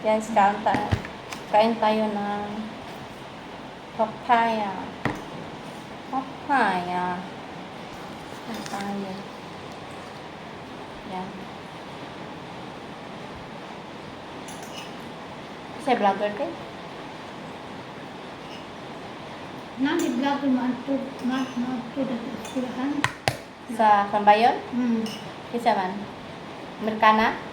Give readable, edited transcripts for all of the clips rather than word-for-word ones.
Guys, kain tayo ng papaya. Papaya. Papaya. Yan. Kasi vlogger kayo? Nani-vlog mo ang eskwelahan. Sa Sambayon? Kisa man? Amerikana?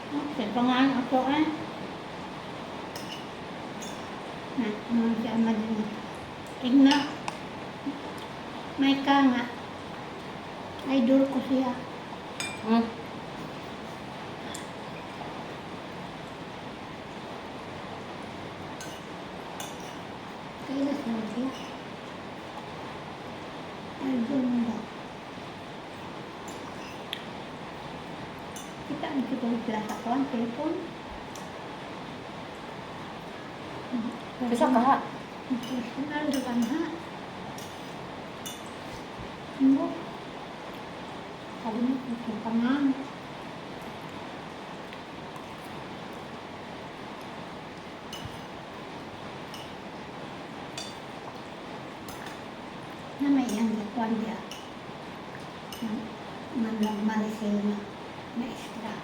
Sa pangalan ako siya madali. Tigna. May ka nga. Idol ko siya. Kailas mo siya. Idol mo daw. Kita ang siguro plaza ko ang telepon. Bisa ka ha? Personal doon ha. Ano? Sabi mo kung pangang. Na may yang lakuan dia. Manlang malisay na extra.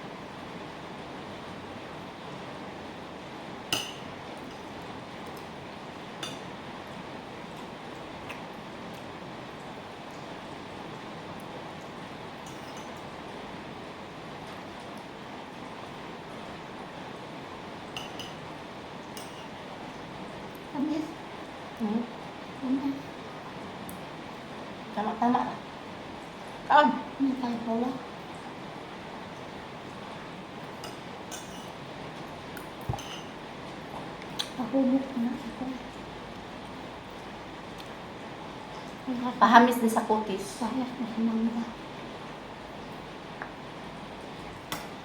Kamis? Kamis? Tama-tama ka. Kaon! Ano tayo pala? Pahubok na ako. Pahamis din sa kutis. Sayas na sa mangga.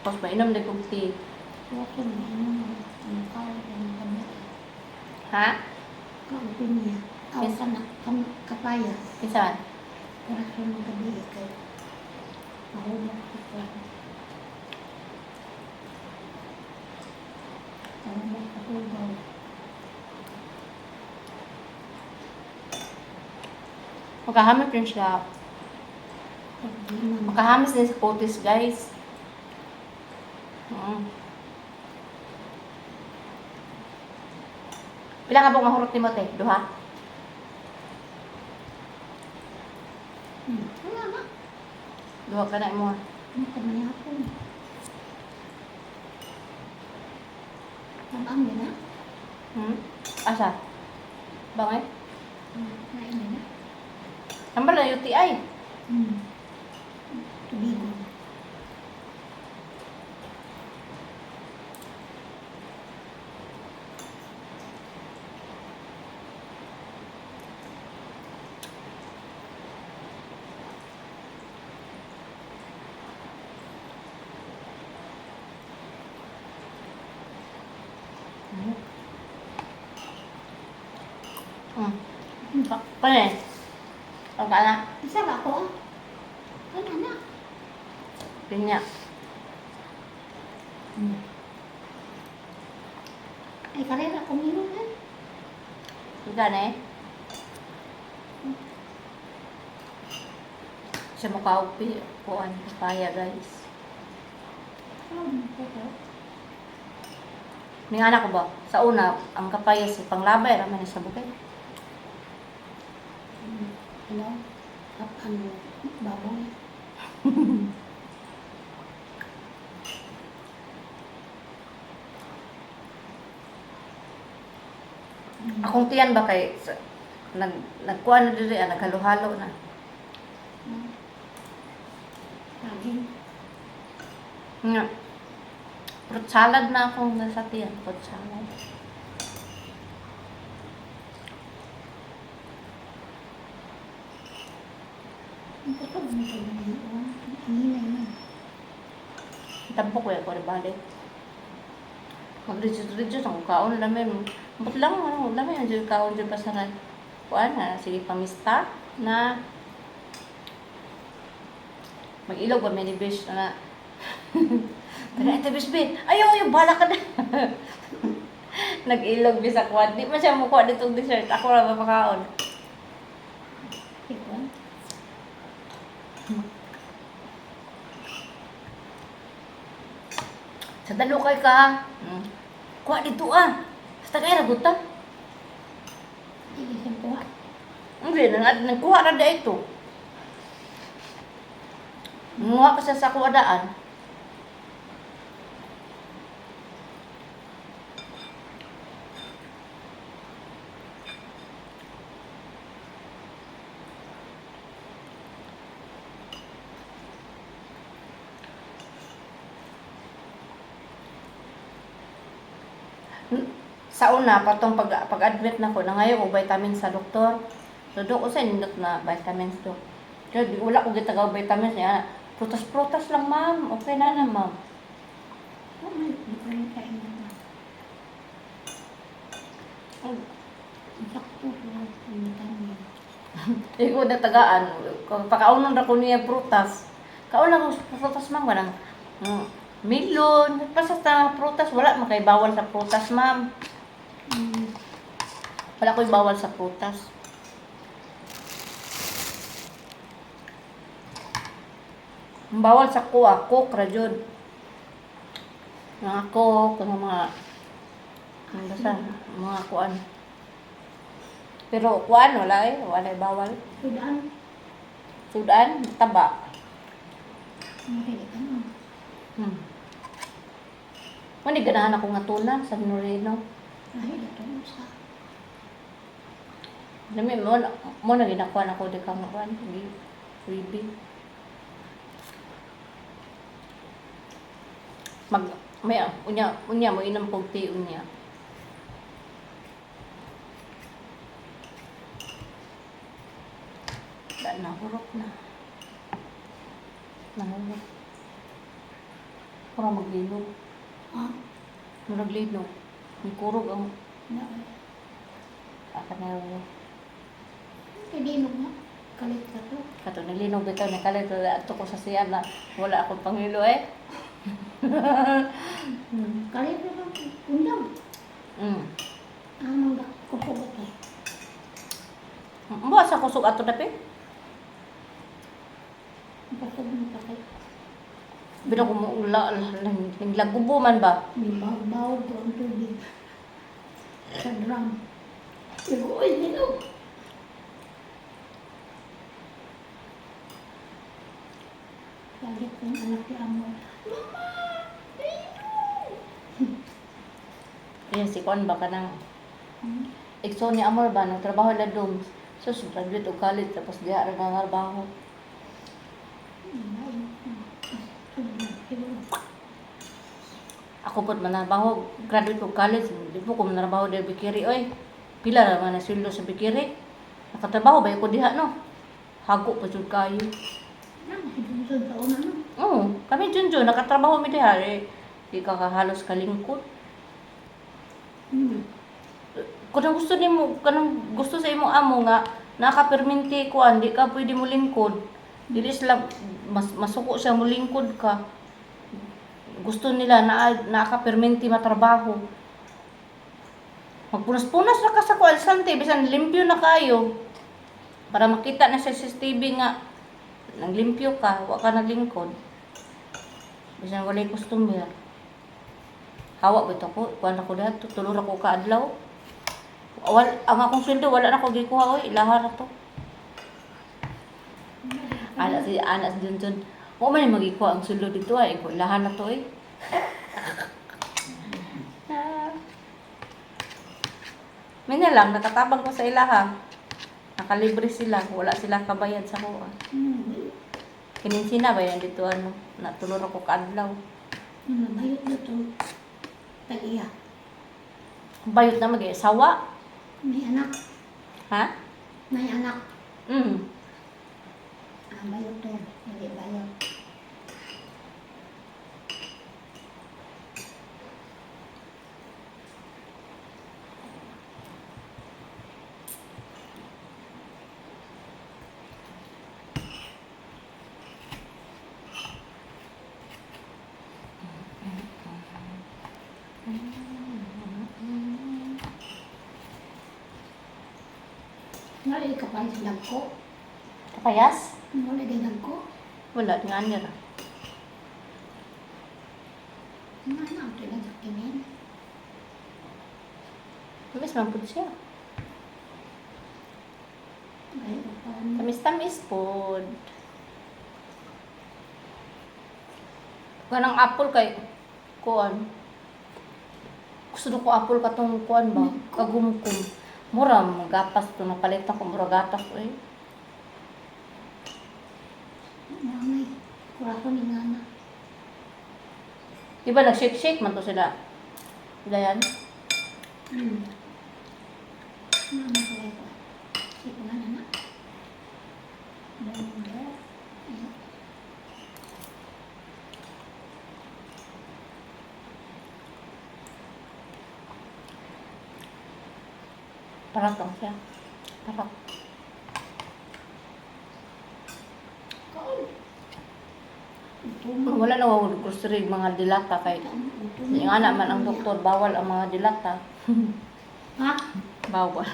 Tapos mainom din kong tea. Wato na ano. Ang kawal ng kami. Ha? Kaupin niya. Aw ka na kapaya. Kisa man? Wato ng gabi ikaw. Pahubok ako. Pahubok ako daw. Makahamit rin siya. Makahamis din sa kutis, guys. Pila ka bang mahurot ni Mote? Duha? Wala na. Duha ka na mo. Ano ka na ako? Tabang din na? Asa? Bangay? Kain din na? Number na UTI. Tubigo. Kaya eh. Ang ka na. Isa ba ako? Ano na? Pinya. Ay, karera ko minum na. Ang ka na eh. Siya mukaupi. Kuan. Papaya, guys. May anak ko ba? Sa una, ang kapaya si panglabay. Ramay na sa bukay. Hello? Ano? Baboy? Akong tiyan ba kay nagkuha na diri, naghalo-halo na. Saging? Nga. Fruit salad na akong nasa tiyan. Fruit salad. Ang puto mo ito na yun. Hinay na. Tampo ko yan ko balik. Mag-reduce ang kaon namin. But lang, namin ang kaon dyan pa sa kuan na. Sige, pamista na mag-ilog ba, mini fish na Kaya ito, bisbin. Ayaw, bala ka na. Nag-ilog bis sa kwad. Di man siya mukha ditong dessert. Ako lang mapakaon. Ikaw? Sa dalukay ka. Kuha dito ah. Basta kaya ragutan. Sige, siya kuha. Hindi, nagkuha na da ito. Nguha pa siya sa kuwadaan. Sa una, patong pag-admit na ko, nangayo ko vitamins sa doktor. So, doon ko sa nindot na vitamins do. Kaya di wala ko gitagaw vitamins niya. Prutas-prutas lang, ma'am. Okay na, ma'am. Oh, may different kain na. Sakto ko. Vitamin. Ikaw na tagaan. Pakaunan na ko niya prutas. Kaunan ko prutas, ma'am. Walang melon. Basta sa prutas. Wala makay bawal sa prutas, ma'am. Wala ko'y bawal sa prutas. Ang bawal sa kuha, cook ra jud. Mga cook, mga basta, mga kuan. Pero kuan wala wala bawal. Sudan. Sudan, taba. Makili ka mo. Mani ganahan ako nga tuna sa Noreno. Ay, ito mo sa. Dami mo na ginakuan ako di kang kuan, di freebie. May unya mo inam pog tea unya. Nahurok na. Nahurok. Para maglinog. Ha? Maglinog. Ang kurog ang Nakay. akanero. Kadinog na. Kalit ka to. Kato nilinog bitaw ni kalit ato ko sa siya na wala akong pangilo eh. Kalit na lang. Undang. Ang mga kukugot eh. Mo sa kusog ato dapi. Pasog mo pa kayo. Bino ko mo lagubo man ba? May bawag ko ang tubig. Sa drum. Iguoy nilo. Lagit ko yung anak ni Amor. Mama! Yan si Kwan ba ka nang Ikso ni Amor ba nagtrabaho la dum. So graduate og college tapos diha ra nangarbaho. Ako pod manarbaho, graduate og college, di po ko manarbaho di Bikiri oy. Pila ra man na sweldo sa Bikiri. Nakatrabaho ba ko diha no? Hago pa jud kayo. Sa una no? Oo, kami junjo nakatrabaho mi diha di ka halos kalingkod. Kung gusto nimo, kanang gusto sa imo amo nga nakaperminti ko di ka pwede mo lingkod. Dili sila masuko siya mo lingkod ka. Gusto nila na nakaperminti matrabaho. Magpunas-punas na ka sa kualsante bisan limpyo na kayo. Para makita na sa CCTV nga nang limpyo ka, wa ka na lingkod. Bisan walay customer. Hawa bito ko, kuan ako diha, tulor ako ka adlaw. Ang akong sweldo wala na ko gikuha oy, ilaha ra to. Anak si Junjun. Mo man magikuha ang sweldo dito ay ko ilaha na to eh. Mina lang nakatabang ko sa ilaha. Nakalibre sila, wala sila kabayad sa kuha. Kininsina ba yan dito ano, natulor ako ka adlaw. Bayot na to. Tag-iya. Bayot na mag-sawa. May anak. Ha? May anak. Bayot to. Hindi bayot. Nalay ka pa sa dagko. Kapayas? Nalay ka dagko. Wala, nga nila. Ano ang tulang sa kinin? Tamis man po siya. Ay, pa. Tamis-tamis po. Ganang apple kay kuan. Gusto ko apple katong kuan ba? Kagumkum. Mura, gatas to. Napalit na ko. Mura gatas to eh. Nanay, kurako ni ngana. Diba nag-shake-shake man to sila? Sila yan? Ngana ko ito. Sige nga na. Ayan. Parak lang siya. Parak. Kaon. Ito Wala na wawag grocery mga dilata kay yung nga naman ang doktor bawal ang mga dilata. Ha? Bawal.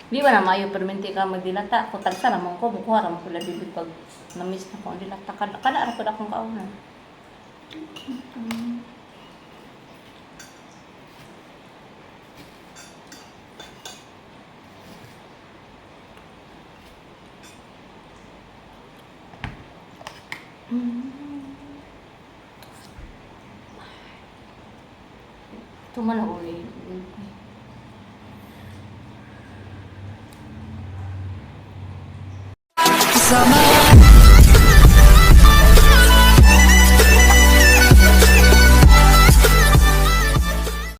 Di ba na mayo perminti ka magdilata? Ako tagsa naman ko mukuha ra man ko bibig pag na-miss na ko ang dilata. Kana ra pud akong kaunan. Ito man ako eh. Summer